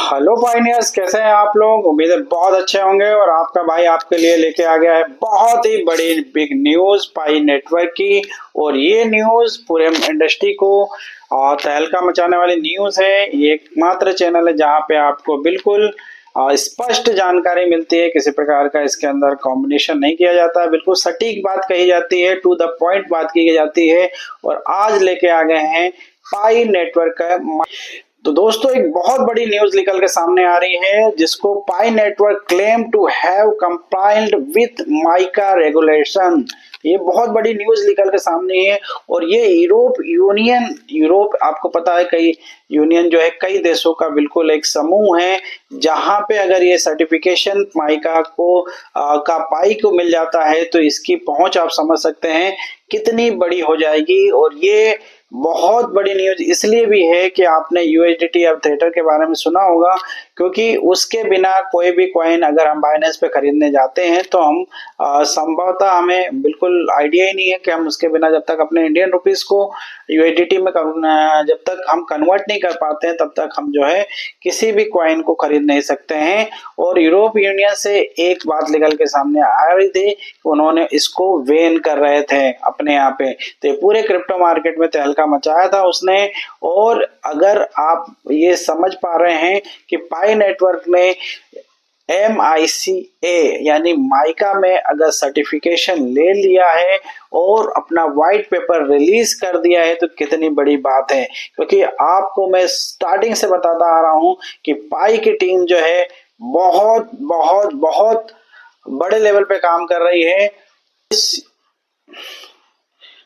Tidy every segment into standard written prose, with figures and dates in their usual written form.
Hello Pioneers, कैसे हैं आप लोग। उम्मीद है बहुत अच्छे होंगे। और आपका भाई आपके लिए लेके आ गया है बहुत ही बड़ी बिग न्यूज पाई नेटवर्क की। और ये न्यूज पूरे इंडस्ट्री को तहलका मचाने वाली न्यूज है। ये एकमात्र चैनल है जहां पे आपको बिल्कुल स्पष्ट जानकारी मिलती है। किसी प्रकार का इसके अंदर कॉम्बिनेशन नहीं किया जाता है, बिल्कुल सटीक बात कही जाती है, टू द पॉइंट बात की जाती है। और आज लेके आ गए हैं पाई नेटवर्क का। तो दोस्तों, एक बहुत बड़ी न्यूज निकल के सामने आ रही है जिसको Pi network claim to have complied with MiCA regulation. ये बहुत बड़ी न्यूज निकल के सामने है। और ये यूरोप आपको पता है, कई यूनियन जो है कई देशों का बिल्कुल एक समूह है जहां पे अगर ये सर्टिफिकेशन माइका को का पाई को मिल जाता है तो इसकी पहुंच आप समझ सकते हैं कितनी बड़ी हो जाएगी। और ये बहुत बड़ी न्यूज इसलिए भी है कि आपने यूएसडीटी अब थेटर के बारे में सुना होगा, क्योंकि उसके बिना कोई भी कॉइन अगर हम बाइनेंस पे खरीदने जाते हैं तो हम संभवतः हमें बिल्कुल आइडिया ही नहीं है कि हम उसके बिना जब तक अपने इंडियन रुपीस को यूएसडीटी में जब तक हम कन्वर्ट नहीं कर पाते हैं तब तक हम जो है किसी भी कॉइन को खरीद नहीं सकते हैं। और यूरोप यूनियन से एक बात निकल के सामने आ रही थी, उन्होंने इसको वेन कर रहे थे अपने यहाँ पे। तो ये पूरे क्रिप्टो मार्केट में तहलका मचाया था उसने। और अगर आप ये समझ पा रहे हैं कि पाई नेटवर्क ने MICA यानी माइका में अगर सर्टिफिकेशन ले लिया है और अपना व्हाइट पेपर रिलीज कर दिया है तो कितनी बड़ी बात है। क्योंकि आपको मैं स्टार्टिंग से बताता आ रहा हूं कि पाई की टीम जो है बहुत बहुत बहुत बड़े लेवल पे काम कर रही है।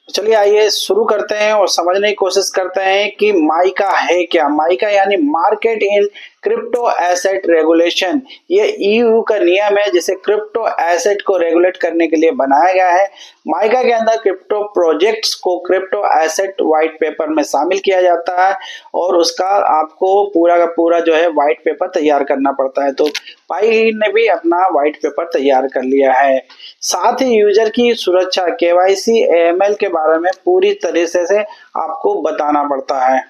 चलिए आइए शुरू करते हैं और समझने की कोशिश करते हैं कि माइका है क्या। माइका यानी market in crypto asset regulation. ये EU का नियम है जिसे क्रिप्टो एसेट को रेगुलेट करने के लिए बनाया गया है। माइका के अंदर क्रिप्टो प्रोजेक्ट्स को क्रिप्टो एसेट व्हाइट पेपर में शामिल किया जाता है और उसका आपको पूरा का पूरा जो है व्हाइट पेपर तैयार करना पड़ता है। तो पाई ने भी अपना व्हाइट पेपर तैयार कर लिया है। साथ ही यूजर की सुरक्षा KYC AML के बारे में पूरी तरह से आपको बताना पड़ता है।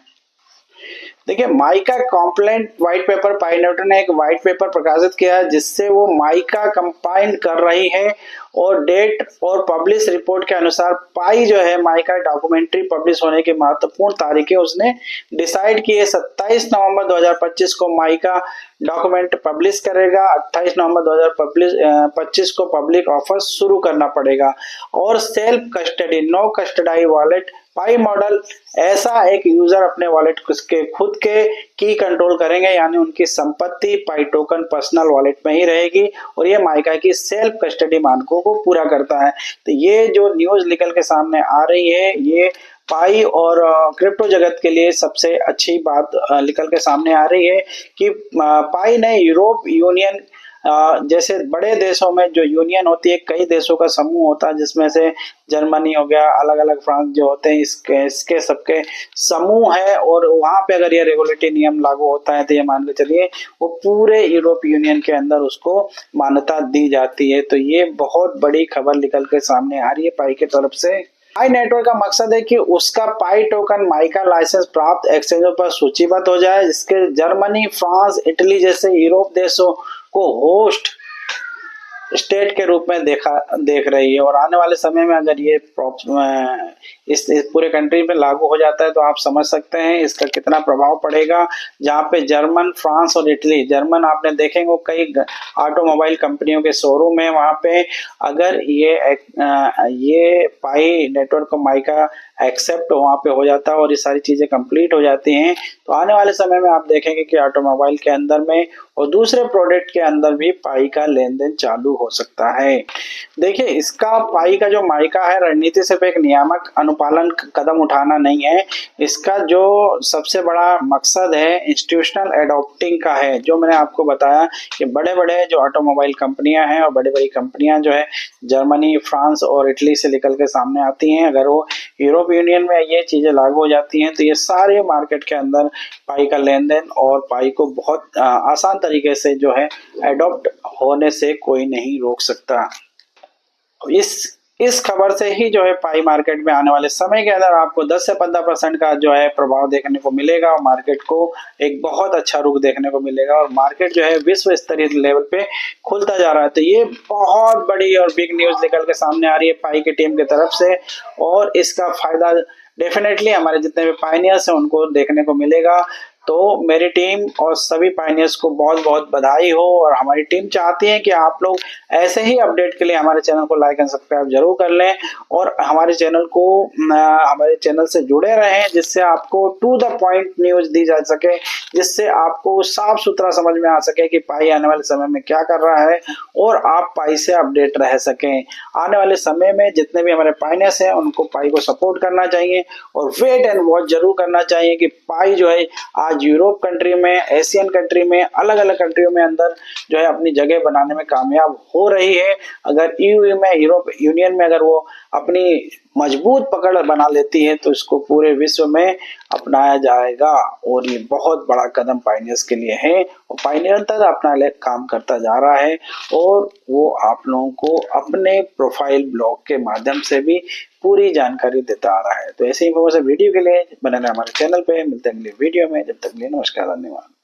देखिए, माइका कॉम्प्लेंट व्हाइट पेपर, पाई नेटवर्क ने एक व्हाइट पेपर प्रकाशित किया है जिससे वो माइका कंपाइल कर रही है। और डेट और पब्लिश रिपोर्ट के अनुसार पाई जो है माइका डॉक्यूमेंट्री पब्लिश होने की महत्वपूर्ण तारीखें उसने डिसाइड की है। 27 नवंबर 2025 को माइका डॉक्यूमेंट पब्लिश करेगा। 28 नवंबर 2025 को पब्लिक ऑफर शुरू करना पड़ेगा। और self custody no custodial wallet Pi model, ऐसा एक यूजर अपने वॉलेट के खुद के की कंट्रोल करेंगे, यानी उनकी संपत्ति पाई टोकन पर्सनल वॉलेट में ही रहेगी। और ये माइका की सेल्फ कस्टडी मानकों को पूरा करता है। तो ये जो न्यूज निकल के सामने आ रही है ये पाई और क्रिप्टो जगत के लिए सबसे अच्छी बात निकल के सामने आ रही है कि पाई ने यूरोप यूनियन जैसे बड़े देशों में जो यूनियन होती है, कई देशों का समूह होता है जिसमें से जर्मनी हो गया, अलग अलग फ्रांस जो होते हैं, इसके सबके समूह है। और वहां पे अगर ये रेगुलेटरी नियम लागू होता है तो ये मान के चलिए वो पूरे यूरोप यूनियन के अंदर उसको मान्यता दी जाती है। तो ये बहुत बड़ी खबर निकल के सामने आ रही है पाई की तरफ से। पाई नेटवर्क का मकसद है कि उसका पाई टोकन माइका लाइसेंस प्राप्त एक्सचेंजों पर सूचीबद्ध हो जाए, जिसके जर्मनी, फ्रांस, इटली जैसे यूरोप देशों को होस्ट स्टेट के रूप में देख रही है। और आने वाले समय में अगर ये इस पूरे कंट्री में लागू हो जाता है तो आप समझ सकते हैं इसका कितना प्रभाव पड़ेगा। जहाँ पे जर्मन, फ्रांस और इटली, जर्मन आपने देखेंगे कई ऑटोमोबाइल कंपनियों के शोरूम है, वहाँ पे अगर ये पाई नेटवर्क को माइका एक्सेप्ट वहाँ पे हो जाता है और ये सारी चीजें कंप्लीट हो जाती हैं तो आने वाले समय में आप देखेंगे कि ऑटोमोबाइल के अंदर में और दूसरे प्रोडक्ट के अंदर भी पाई का लेन देन चालू हो सकता है। देखिए, इसका पाई का जो माइका है रणनीति सिर्फ एक नियामक अनुपालन कदम उठाना नहीं है, इसका जो सबसे बड़ा मकसद है इंस्टीट्यूशनल एडॉप्टिंग का है। जो मैंने आपको बताया कि बड़े बड़े जो ऑटोमोबाइल कंपनियां हैं और बड़ी बड़ी कंपनियां जो है जर्मनी, फ्रांस और इटली से निकल के सामने आती हैं, अगर वो यूरोप यूनियन में ये चीजें लागू हो जाती हैं तो ये सारे मार्केट के अंदर पाई का लेन देन और पाई को बहुत आसान तरीके से जो है एडॉप्ट होने से कोई नहीं रोक सकता। इस इस खबर से ही जो है पाई मार्केट में आने वाले समय के अंदर आपको 10 से 15% का जो है प्रभाव देखने को मिलेगा और मार्केट को एक बहुत अच्छा रुख देखने को मिलेगा और मार्केट जो है विश्व स्तरीय लेवल पे खुलता जा रहा है। तो ये बहुत बड़ी और बिग न्यूज निकल के सामने आ रही है पाई की टीम की तरफ से और इसका फायदा डेफिनेटली हमारे जितने भी पायनियर्स हैं उनको देखने को मिलेगा। तो मेरी टीम और सभी पायनियर्स को बहुत बहुत बधाई हो और हमारी टीम चाहती है कि आप लोग ऐसे ही अपडेट के लिए हमारे चैनल को लाइक एंड सब्सक्राइब जरूर कर लें और हमारे चैनल को हमारे चैनल से जुड़े रहें जिससे आपको टू द पॉइंट न्यूज दी जा सके, जिससे आपको साफ सुथरा समझ में आ सके कि पाई आने वाले समय में क्या कर रहा है और आप पाई से अपडेट रह सकें। आने वाले समय में जितने भी हमारे पाइनर्स हैं उनको पाई को सपोर्ट करना चाहिए और वेट एंड वॉच जरूर करना चाहिए कि पाई जो है आज यूरोप कंट्री में, एशियन कंट्री में, अलग अलग कंट्रियों में अंदर जो है अपनी जगह बनाने में कामयाब हो रही है। अगर ईयू में, यूरोप यूनियन में अगर वो अपनी मजबूत पकड़ बना लेती है तो इसको पूरे विश्व में अपनाया जाएगा और ये बहुत बड़ा कदम पाइनियर्स के लिए है और पाइनियर तक अपना काम करता जा रहा है और वो आप लोगों को अपने प्रोफाइल ब्लॉग के माध्यम से भी पूरी जानकारी देता आ रहा है। तो ऐसे इंफॉर्मेशन वीडियो के लिए बने रहे हमारे चैनल पे। मिलते हैं अगले वीडियो में, जब तक के लिए नमस्कार, धन्यवाद।